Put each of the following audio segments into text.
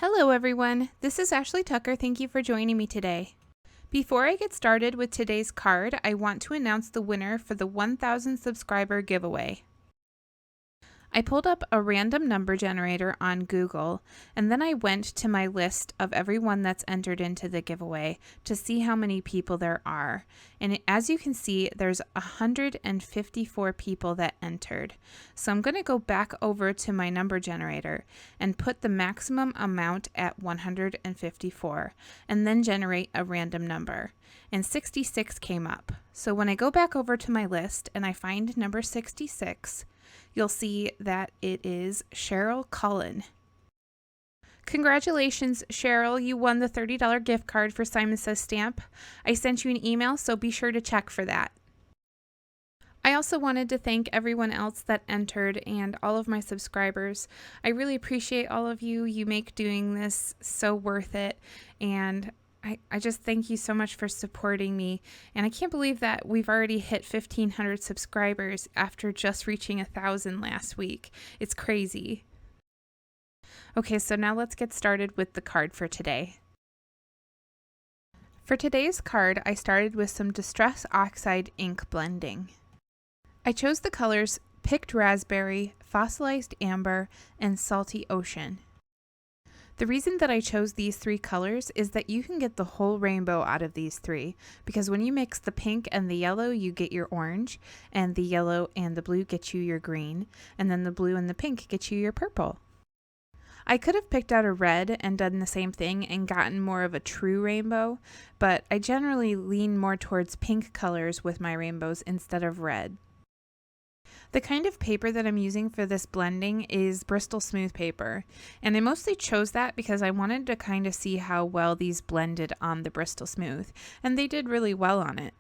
Hello everyone, this is Ashley Tucker. Thank you for joining me today. Before I get started with today's card, I want to announce the winner for the 1000 subscriber giveaway. I pulled up a random number generator on Google, and then I went to my list of everyone that's entered into the giveaway to see how many people there are. And as you can see, there's 154 people that entered. So I'm going to go back over to my number generator and put the maximum amount at 154, and then generate a random number. And 66 came up. So when I go back over to my list and I find number 66, you'll see that it is Cheryl Cullen. Congratulations, Cheryl. You won the $30 gift card for Simon Says Stamp. I sent you an email, so be sure to check for that. I also wanted to thank everyone else that entered and all of my subscribers. I really appreciate all of you. You make doing this so worth it, and I just thank you so much for supporting me, and I can't believe that we've already hit 1,500 subscribers after just reaching 1,000 last week. It's crazy. Okay, so now let's get started with the card for today. For today's card, I started with some Distress Oxide Ink blending. I chose the colors Picked Raspberry, Fossilized Amber, and Salty Ocean. The reason that I chose these three colors is that you can get the whole rainbow out of these three, because when you mix the pink and the yellow, you get your orange, and the yellow and the blue get you your green, and then the blue and the pink get you your purple. I could have picked out a red and done the same thing and gotten more of a true rainbow, but I generally lean more towards pink colors with my rainbows instead of red. The kind of paper that I'm using for this blending is Bristol Smooth paper, and I mostly chose that because I wanted to kind of see how well these blended on the Bristol Smooth, and they did really well on it.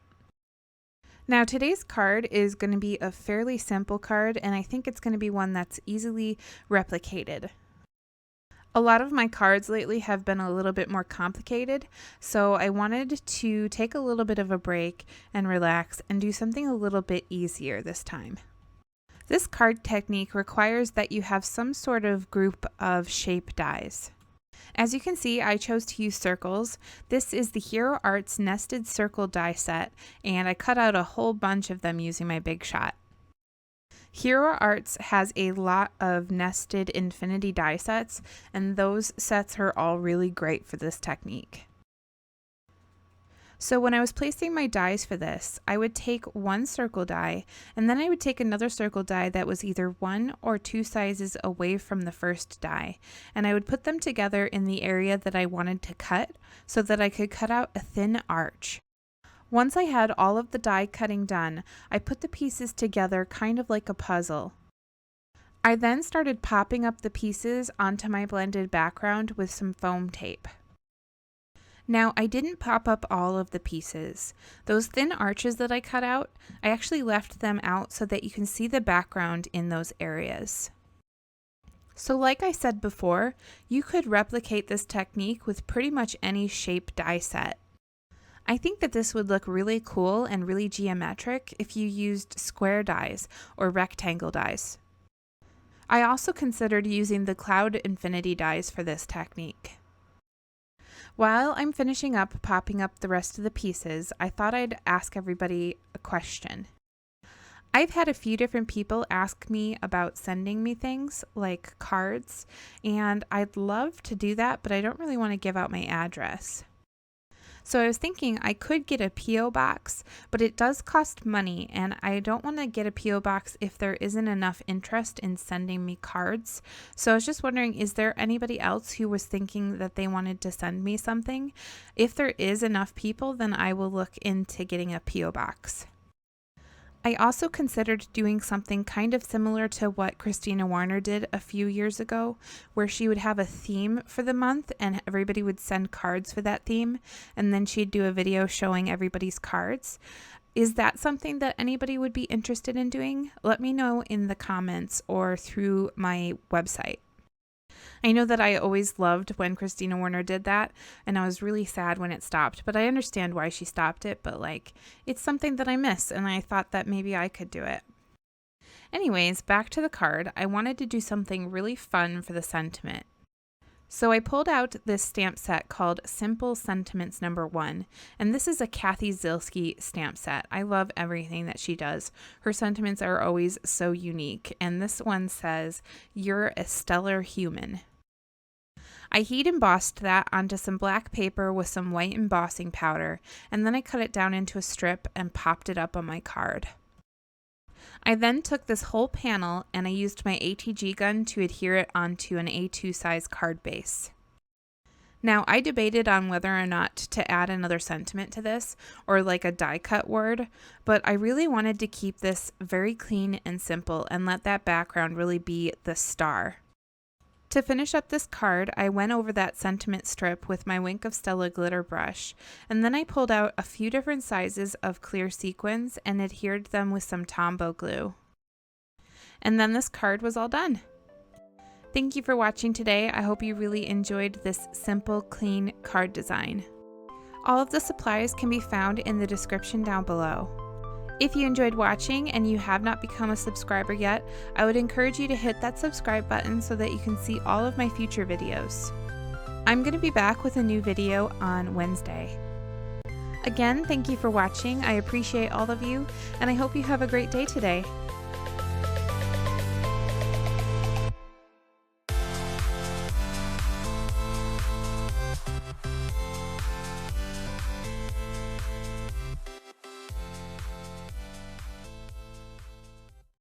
Now today's card is going to be a fairly simple card, and I think it's going to be one that's easily replicated. A lot of my cards lately have been a little bit more complicated, so I wanted to take a little bit of a break and relax and do something a little bit easier this time. This card technique requires that you have some sort of group of shape dies. As you can see, I chose to use circles. This is the Hero Arts Nested Circle die set, and I cut out a whole bunch of them using my Big Shot. Hero Arts has a lot of nested infinity die sets, and those sets are all really great for this technique. So when I was placing my dies for this, I would take one circle die, and then I would take another circle die that was either 1 or 2 sizes away from the first die, and I would put them together in the area that I wanted to cut so that I could cut out a thin arch. Once I had all of the die cutting done, I put the pieces together kind of like a puzzle. I then started popping up the pieces onto my blended background with some foam tape. Now, I didn't pop up all of the pieces. Those thin arches that I cut out, I actually left them out so that you can see the background in those areas. So like I said before, you could replicate this technique with pretty much any shape die set. I think that this would look really cool and really geometric if you used square dies or rectangle dies. I also considered using the Cloud Infinity dies for this technique. While I'm finishing up popping up the rest of the pieces, I thought I'd ask everybody a question. I've had a few different people ask me about sending me things like cards, and I'd love to do that, but I don't really want to give out my address. So I was thinking I could get a P.O. box, but it does cost money, and I don't want to get a P.O. box if there isn't enough interest in sending me cards. So I was just wondering, is there anybody else who was thinking that they wanted to send me something? If there is enough people, then I will look into getting a P.O. box. I also considered doing something kind of similar to what Christina Warner did a few years ago, where she would have a theme for the month and everybody would send cards for that theme, and then she'd do a video showing everybody's cards. Is that something that anybody would be interested in doing? Let me know in the comments or through my website. I know that I always loved when Christina Warner did that, and I was really sad when it stopped, but I understand why she stopped it, but it's something that I miss, and I thought that maybe I could do it. Anyways, back to the card. I wanted to do something really fun for the sentiment. So I pulled out this stamp set called Simple Sentiments No. 1, and this is a Kathy Zilski stamp set. I love everything that she does. Her sentiments are always so unique, and this one says, "You're a stellar human." I heat embossed that onto some black paper with some white embossing powder, and then I cut it down into a strip and popped it up on my card. I then took this whole panel and I used my ATG gun to adhere it onto an A2 size card base. Now, I debated on whether or not to add another sentiment to this, or like a die cut word, but I really wanted to keep this very clean and simple and let that background really be the star. To finish up this card, I went over that sentiment strip with my Wink of Stella glitter brush, and then I pulled out a few different sizes of clear sequins and adhered them with some Tombow glue. And then this card was all done. Thank you for watching today. I hope you really enjoyed this simple, clean card design. All of the supplies can be found in the description down below. If you enjoyed watching and you have not become a subscriber yet, I would encourage you to hit that subscribe button so that you can see all of my future videos. I'm going to be back with a new video on Wednesday. Again, thank you for watching. I appreciate all of you, and I hope you have a great day today.